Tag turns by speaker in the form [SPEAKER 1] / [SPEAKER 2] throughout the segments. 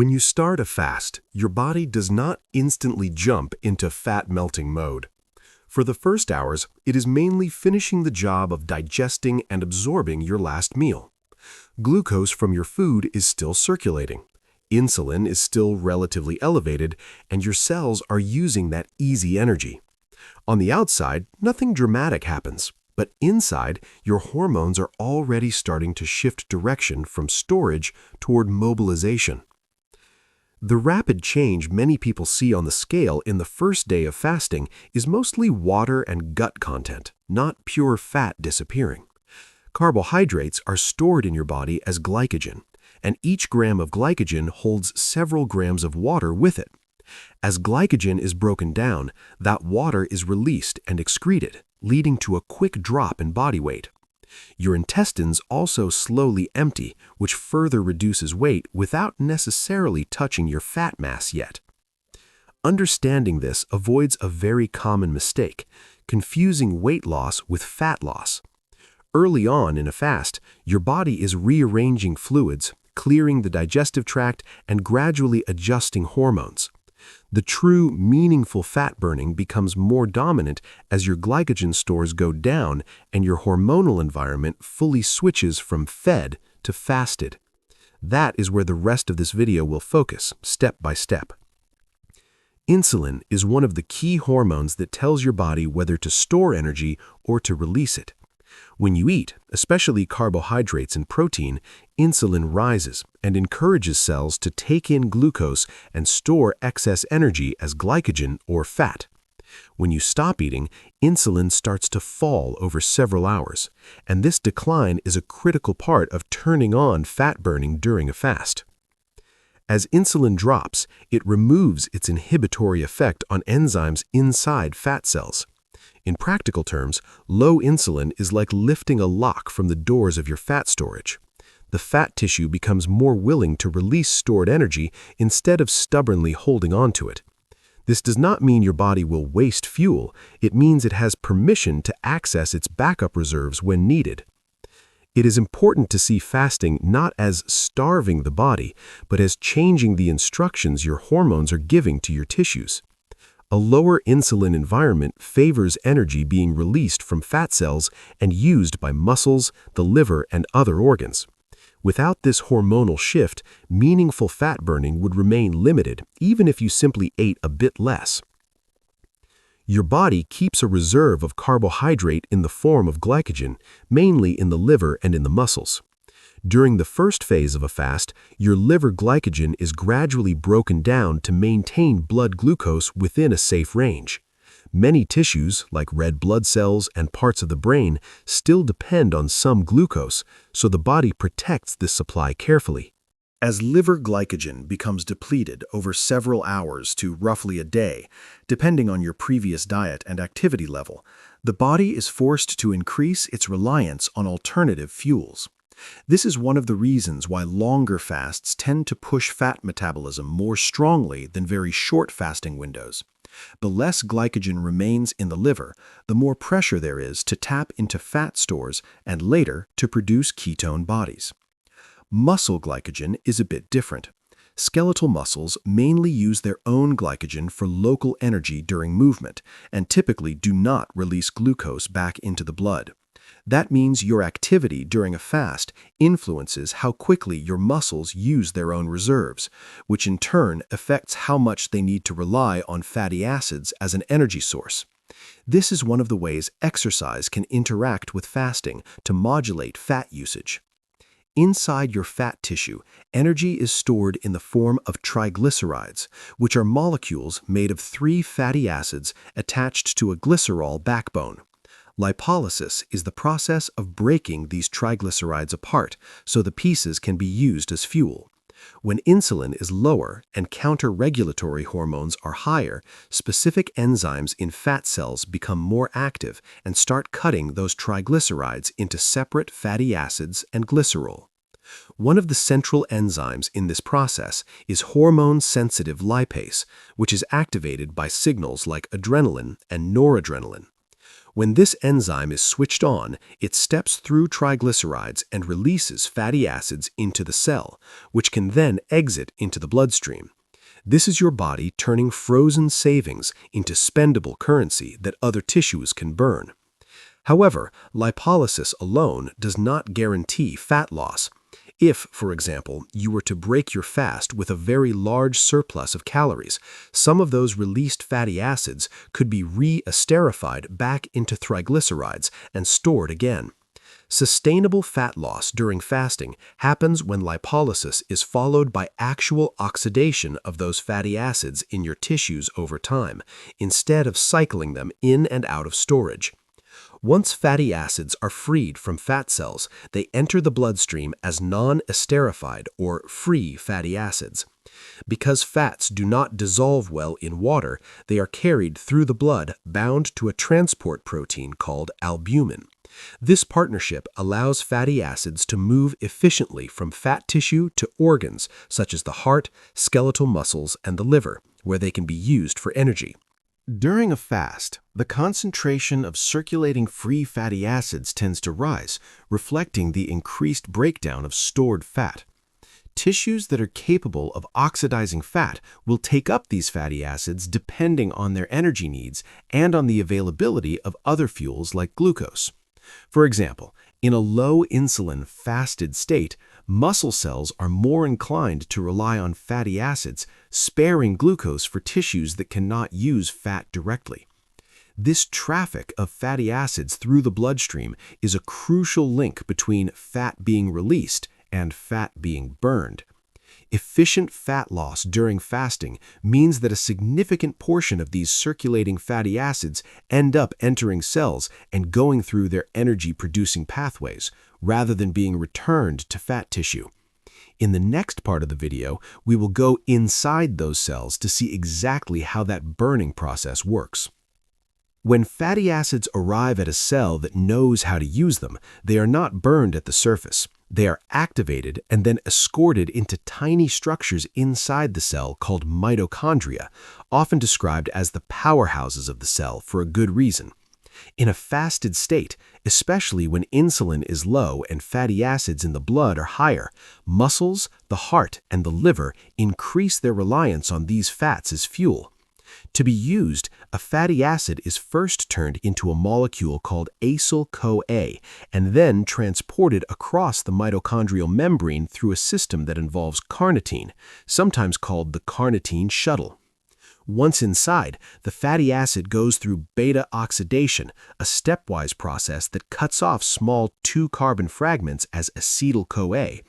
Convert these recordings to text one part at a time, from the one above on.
[SPEAKER 1] When you start a fast, your body does not instantly jump into fat-melting mode. For the first hours, it is mainly finishing the job of digesting and absorbing your last meal. Glucose from your food is still circulating. Insulin is still relatively elevated, and your cells are using that easy energy. On the outside, nothing dramatic happens, but inside, your hormones are already starting to shift direction from storage toward mobilization. The rapid change many people see on the scale in the first day of fasting is mostly water and gut content, not pure fat disappearing. Carbohydrates are stored in your body as glycogen, and each gram of glycogen holds several grams of water with it. As glycogen is broken down, that water is released and excreted, leading to a quick drop in body weight. Your intestines also slowly empty, which further reduces weight without necessarily touching your fat mass yet. Understanding this avoids a very common mistake, confusing weight loss with fat loss. Early on in a fast, your body is rearranging fluids, clearing the digestive tract, and gradually adjusting hormones. The true, meaningful fat burning becomes more dominant as your glycogen stores go down and your hormonal environment fully switches from fed to fasted. That is where the rest of this video will focus, step by step. Insulin is one of the key hormones that tells your body whether to store energy or to release it. When you eat, especially carbohydrates and protein, insulin rises and encourages cells to take in glucose and store excess energy as glycogen or fat. When you stop eating, insulin starts to fall over several hours, and this decline is a critical part of turning on fat burning during a fast. As insulin drops, it removes its inhibitory effect on enzymes inside fat cells. In practical terms, low insulin is like lifting a lock from the doors of your fat storage. The fat tissue becomes more willing to release stored energy instead of stubbornly holding on to it. This does not mean your body will waste fuel. It means it has permission to access its backup reserves when needed. It is important to see fasting not as starving the body, but as changing the instructions your hormones are giving to your tissues. A lower insulin environment favors energy being released from fat cells and used by muscles, the liver, and other organs. Without this hormonal shift, meaningful fat burning would remain limited, even if you simply ate a bit less. Your body keeps a reserve of carbohydrate in the form of glycogen, mainly in the liver and in the muscles. During the first phase of a fast, your liver glycogen is gradually broken down to maintain blood glucose within a safe range. Many tissues, like red blood cells and parts of the brain, still depend on some glucose, so the body protects this supply carefully. As liver glycogen becomes depleted over several hours to roughly a day, depending on your previous diet and activity level, the body is forced to increase its reliance on alternative fuels. This is one of the reasons why longer fasts tend to push fat metabolism more strongly than very short fasting windows. The less glycogen remains in the liver, the more pressure there is to tap into fat stores and later to produce ketone bodies. Muscle glycogen is a bit different. Skeletal muscles mainly use their own glycogen for local energy during movement and typically do not release glucose back into the blood. That means your activity during a fast influences how quickly your muscles use their own reserves, which in turn affects how much they need to rely on fatty acids as an energy source. This is one of the ways exercise can interact with fasting to modulate fat usage. Inside your fat tissue, energy is stored in the form of triglycerides, which are molecules made of 3 fatty acids attached to a glycerol backbone. Lipolysis is the process of breaking these triglycerides apart so the pieces can be used as fuel. When insulin is lower and counter-regulatory hormones are higher, specific enzymes in fat cells become more active and start cutting those triglycerides into separate fatty acids and glycerol. One of the central enzymes in this process is hormone-sensitive lipase, which is activated by signals like adrenaline and noradrenaline. When this enzyme is switched on, it steps through triglycerides and releases fatty acids into the cell, which can then exit into the bloodstream. This is your body turning frozen savings into spendable currency that other tissues can burn. However, lipolysis alone does not guarantee fat loss. If, for example, you were to break your fast with a very large surplus of calories, some of those released fatty acids could be re-esterified back into triglycerides and stored again. Sustainable fat loss during fasting happens when lipolysis is followed by actual oxidation of those fatty acids in your tissues over time, instead of cycling them in and out of storage. Once fatty acids are freed from fat cells, they enter the bloodstream as non-esterified or free fatty acids. Because fats do not dissolve well in water, they are carried through the blood bound to a transport protein called albumin. This partnership allows fatty acids to move efficiently from fat tissue to organs such as the heart, skeletal muscles, and the liver, where they can be used for energy. During a fast, the concentration of circulating free fatty acids tends to rise, reflecting the increased breakdown of stored fat. Tissues that are capable of oxidizing fat will take up these fatty acids depending on their energy needs and on the availability of other fuels like glucose. For example, in a low insulin fasted state, muscle cells are more inclined to rely on fatty acids, sparing glucose for tissues that cannot use fat directly. This traffic of fatty acids through the bloodstream is a crucial link between fat being released and fat being burned. Efficient fat loss during fasting means that a significant portion of these circulating fatty acids end up entering cells and going through their energy-producing pathways, rather than being returned to fat tissue. In the next part of the video, we will go inside those cells to see exactly how that burning process works. When fatty acids arrive at a cell that knows how to use them, they are not burned at the surface. They are activated and then escorted into tiny structures inside the cell called mitochondria, often described as the powerhouses of the cell for a good reason. In a fasted state, especially when insulin is low and fatty acids in the blood are higher, muscles, the heart, and the liver increase their reliance on these fats as fuel. To be used, a fatty acid is first turned into a molecule called acetyl-CoA and then transported across the mitochondrial membrane through a system that involves carnitine, sometimes called the carnitine shuttle. Once inside, the fatty acid goes through beta-oxidation, a stepwise process that cuts off small 2-carbon fragments as acetyl-CoA.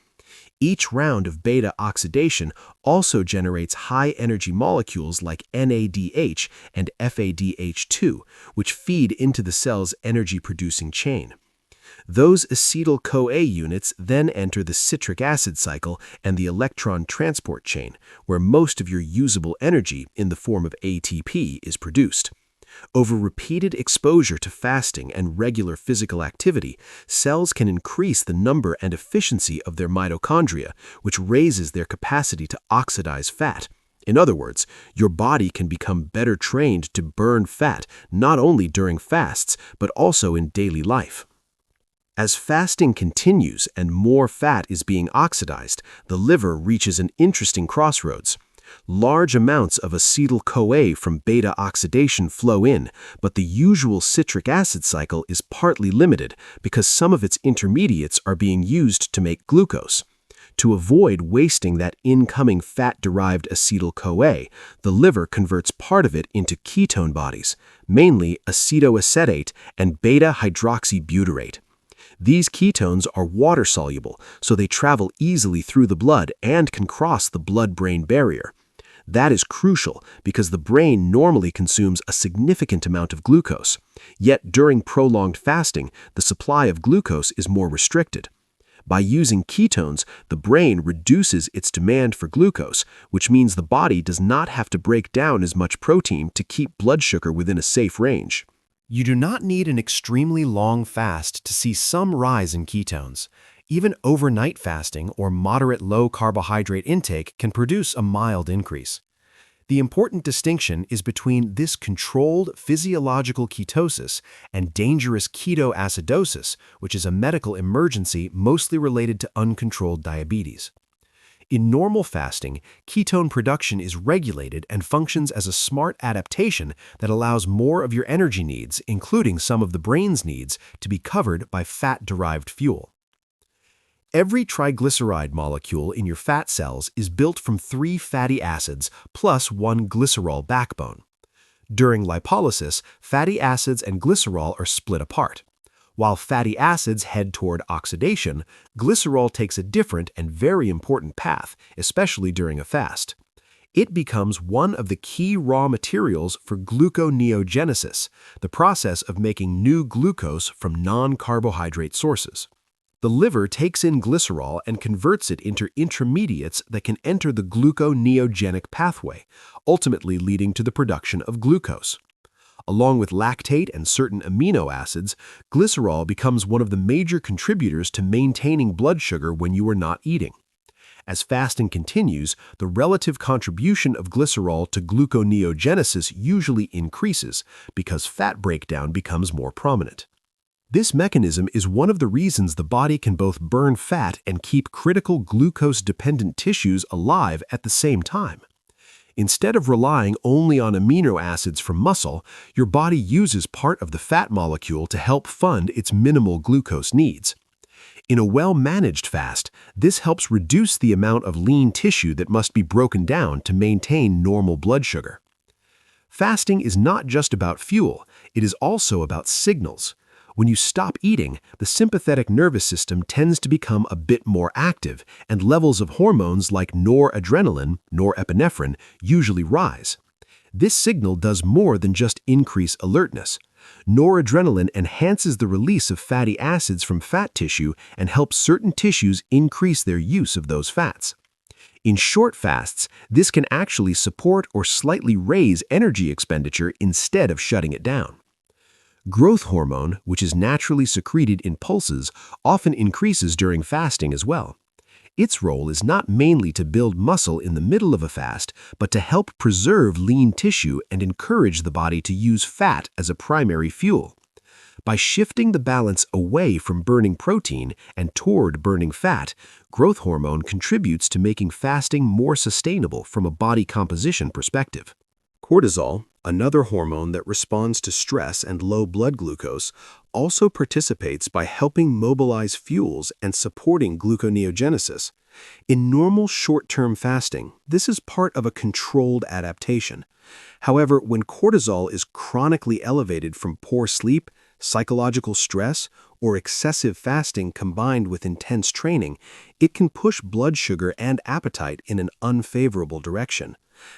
[SPEAKER 1] Each round of beta-oxidation also generates high-energy molecules like NADH and FADH2, which feed into the cell's energy-producing chain. Those acetyl-CoA units then enter the citric acid cycle and the electron transport chain, where most of your usable energy in the form of ATP is produced. Over repeated exposure to fasting and regular physical activity, cells can increase the number and efficiency of their mitochondria, which raises their capacity to oxidize fat. In other words, your body can become better trained to burn fat not only during fasts, but also in daily life. As fasting continues and more fat is being oxidized, the liver reaches an interesting crossroads. Large amounts of acetyl-CoA from beta-oxidation flow in, but the usual citric acid cycle is partly limited because some of its intermediates are being used to make glucose. To avoid wasting that incoming fat-derived acetyl-CoA, the liver converts part of it into ketone bodies, mainly acetoacetate and beta-hydroxybutyrate. These ketones are water-soluble, so they travel easily through the blood and can cross the blood-brain barrier. That is crucial because the brain normally consumes a significant amount of glucose. Yet during prolonged fasting, the supply of glucose is more restricted. By using ketones, the brain reduces its demand for glucose, which means the body does not have to break down as much protein to keep blood sugar within a safe range. You do not need an extremely long fast to see some rise in ketones. Even overnight fasting or moderate low carbohydrate intake can produce a mild increase. The important distinction is between this controlled physiological ketosis and dangerous ketoacidosis, which is a medical emergency mostly related to uncontrolled diabetes. In normal fasting, ketone production is regulated and functions as a smart adaptation that allows more of your energy needs, including some of the brain's needs, to be covered by fat-derived fuel. Every triglyceride molecule in your fat cells is built from 3 fatty acids plus 1 glycerol backbone. During lipolysis, fatty acids and glycerol are split apart. While fatty acids head toward oxidation, glycerol takes a different and very important path, especially during a fast. It becomes one of the key raw materials for gluconeogenesis, the process of making new glucose from non-carbohydrate sources. The liver takes in glycerol and converts it into intermediates that can enter the gluconeogenic pathway, ultimately leading to the production of glucose. Along with lactate and certain amino acids, glycerol becomes one of the major contributors to maintaining blood sugar when you are not eating. As fasting continues, the relative contribution of glycerol to gluconeogenesis usually increases because fat breakdown becomes more prominent. This mechanism is one of the reasons the body can both burn fat and keep critical glucose-dependent tissues alive at the same time. Instead of relying only on amino acids from muscle, your body uses part of the fat molecule to help fund its minimal glucose needs. In a well-managed fast, this helps reduce the amount of lean tissue that must be broken down to maintain normal blood sugar. Fasting is not just about fuel, it is also about signals. When you stop eating, the sympathetic nervous system tends to become a bit more active, and levels of hormones like noradrenaline, norepinephrine, usually rise. This signal does more than just increase alertness. Noradrenaline enhances the release of fatty acids from fat tissue and helps certain tissues increase their use of those fats. In short fasts, this can actually support or slightly raise energy expenditure instead of shutting it down. Growth hormone, which is naturally secreted in pulses, often increases during fasting as well. Its role is not mainly to build muscle in the middle of a fast, but to help preserve lean tissue and encourage the body to use fat as a primary fuel. By shifting the balance away from burning protein and toward burning fat, growth hormone contributes to making fasting more sustainable from a body composition perspective. Cortisol, another hormone that responds to stress and low blood glucose, also participates by helping mobilize fuels and supporting gluconeogenesis. In normal short-term fasting, this is part of a controlled adaptation. However, when cortisol is chronically elevated from poor sleep, psychological stress, or excessive fasting combined with intense training, it can push blood sugar and appetite in an unfavorable direction.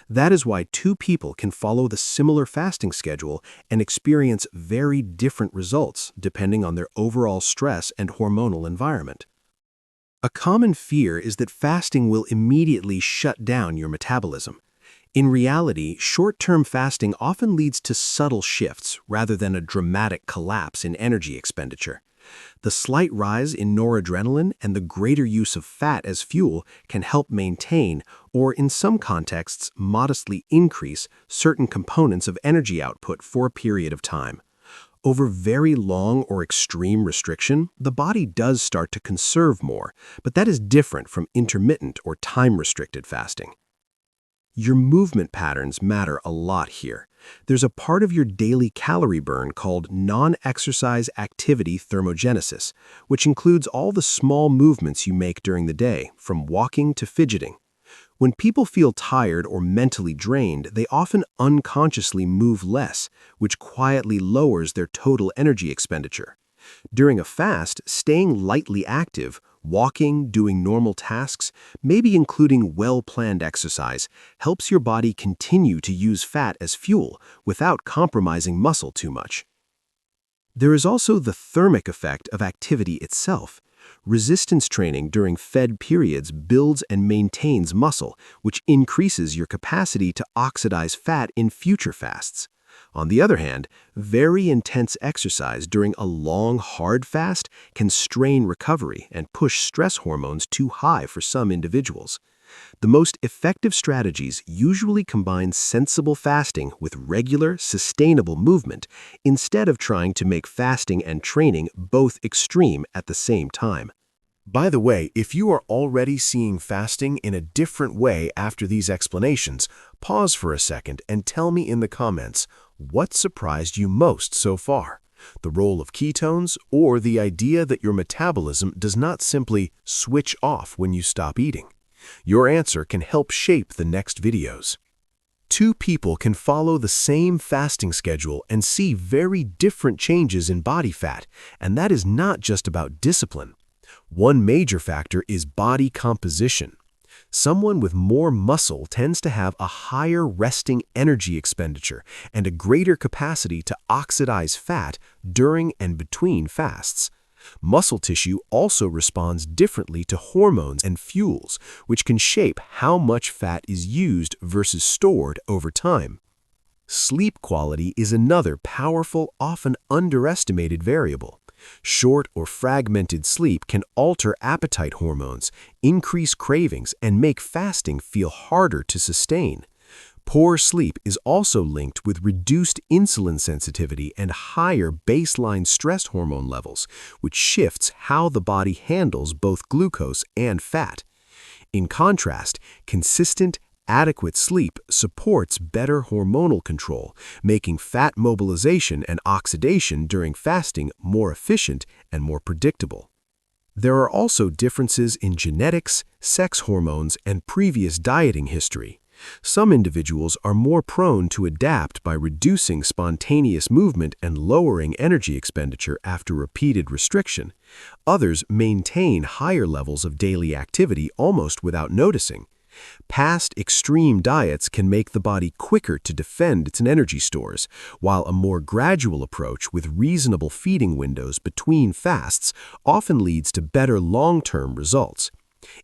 [SPEAKER 1] That is why 2 people can follow the similar fasting schedule and experience very different results depending on their overall stress and hormonal environment. A common fear is that fasting will immediately shut down your metabolism. In reality, short-term fasting often leads to subtle shifts rather than a dramatic collapse in energy expenditure. The slight rise in noradrenaline and the greater use of fat as fuel can help maintain, or in some contexts, modestly increase certain components of energy output for a period of time. Over very long or extreme restriction, the body does start to conserve more, but that is different from intermittent or time-restricted fasting. Your movement patterns matter a lot here. There's a part of your daily calorie burn called non-exercise activity thermogenesis, which includes all the small movements you make during the day, from walking to fidgeting. When people feel tired or mentally drained, they often unconsciously move less, which quietly lowers their total energy expenditure. During a fast, staying lightly active, walking, doing normal tasks, maybe including well-planned exercise, helps your body continue to use fat as fuel without compromising muscle too much. There is also the thermic effect of activity itself. Resistance training during fed periods builds and maintains muscle, which increases your capacity to oxidize fat in future fasts. On the other hand, very intense exercise during a long, hard fast can strain recovery and push stress hormones too high for some individuals. The most effective strategies usually combine sensible fasting with regular, sustainable movement instead of trying to make fasting and training both extreme at the same time. By the way, if you are already seeing fasting in a different way after these explanations, pause for a second and tell me in the comments what surprised you most so far. The role of ketones or the idea that your metabolism does not simply switch off when you stop eating. Your answer can help shape the next videos. Two people can follow the same fasting schedule and see very different changes in body fat, and that is not just about discipline. One major factor is body composition. Someone with more muscle tends to have a higher resting energy expenditure and a greater capacity to oxidize fat during and between fasts. Muscle tissue also responds differently to hormones and fuels, which can shape how much fat is used versus stored over time. Sleep quality is another powerful, often underestimated variable. Short or fragmented sleep can alter appetite hormones, increase cravings, and make fasting feel harder to sustain. Poor sleep is also linked with reduced insulin sensitivity and higher baseline stress hormone levels, which shifts how the body handles both glucose and fat. In contrast, consistent, adequate sleep supports better hormonal control, making fat mobilization and oxidation during fasting more efficient and more predictable. There are also differences in genetics, sex hormones, and previous dieting history. Some individuals are more prone to adapt by reducing spontaneous movement and lowering energy expenditure after repeated restriction. Others maintain higher levels of daily activity almost without noticing. Past extreme diets can make the body quicker to defend its energy stores, while a more gradual approach with reasonable feeding windows between fasts often leads to better long-term results.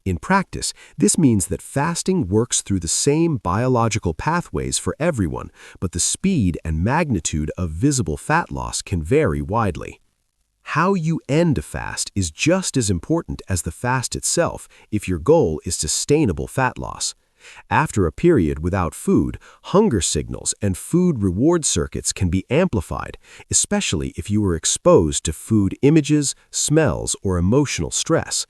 [SPEAKER 1] In practice, this means that fasting works through the same biological pathways for everyone, but the speed and magnitude of visible fat loss can vary widely. How you end a fast is just as important as the fast itself if your goal is sustainable fat loss. After a period without food, hunger signals and food reward circuits can be amplified, especially if you are exposed to food images, smells, or emotional stress.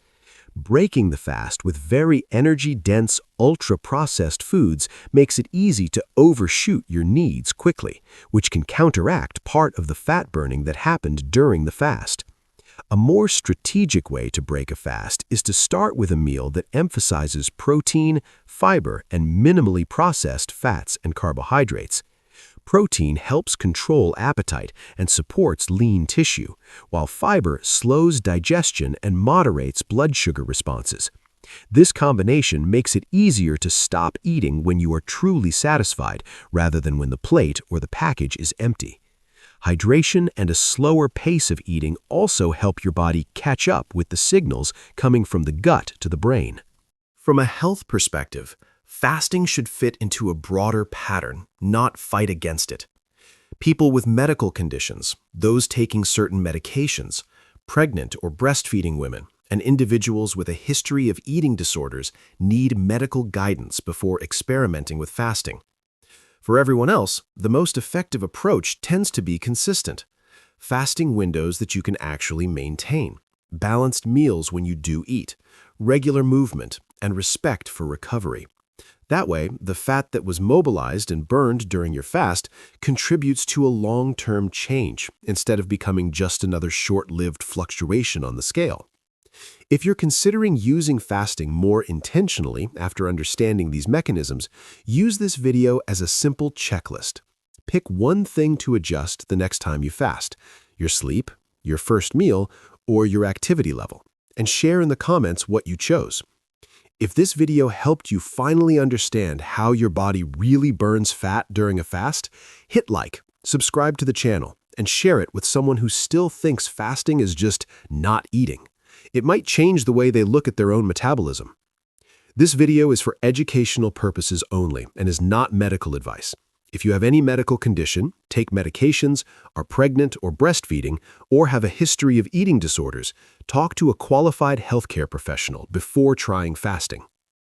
[SPEAKER 1] Breaking the fast with very energy-dense, ultra-processed foods makes it easy to overshoot your needs quickly, which can counteract part of the fat burning that happened during the fast. A more strategic way to break a fast is to start with a meal that emphasizes protein, fiber, and minimally processed fats and carbohydrates. Protein helps control appetite and supports lean tissue, while fiber slows digestion and moderates blood sugar responses. This combination makes it easier to stop eating when you are truly satisfied rather than when the plate or the package is empty. Hydration and a slower pace of eating also help your body catch up with the signals coming from the gut to the brain. From a health perspective, fasting should fit into a broader pattern, not fight against it. People with medical conditions, those taking certain medications, pregnant or breastfeeding women, and individuals with a history of eating disorders need medical guidance before experimenting with fasting. For everyone else, the most effective approach tends to be consistent. Fasting windows that you can actually maintain, balanced meals when you do eat, regular movement, and respect for recovery. That way, the fat that was mobilized and burned during your fast contributes to a long-term change instead of becoming just another short-lived fluctuation on the scale. If you're considering using fasting more intentionally after understanding these mechanisms, use this video as a simple checklist. Pick one thing to adjust the next time you fast: your sleep, your first meal, or your activity level, and share in the comments what you chose. If this video helped you finally understand how your body really burns fat during a fast, hit like, subscribe to the channel, and share it with someone who still thinks fasting is just not eating. It might change the way they look at their own metabolism. This video is for educational purposes only and is not medical advice. If you have any medical condition, take medications, are pregnant or breastfeeding, or have a history of eating disorders, talk to a qualified healthcare professional before trying fasting.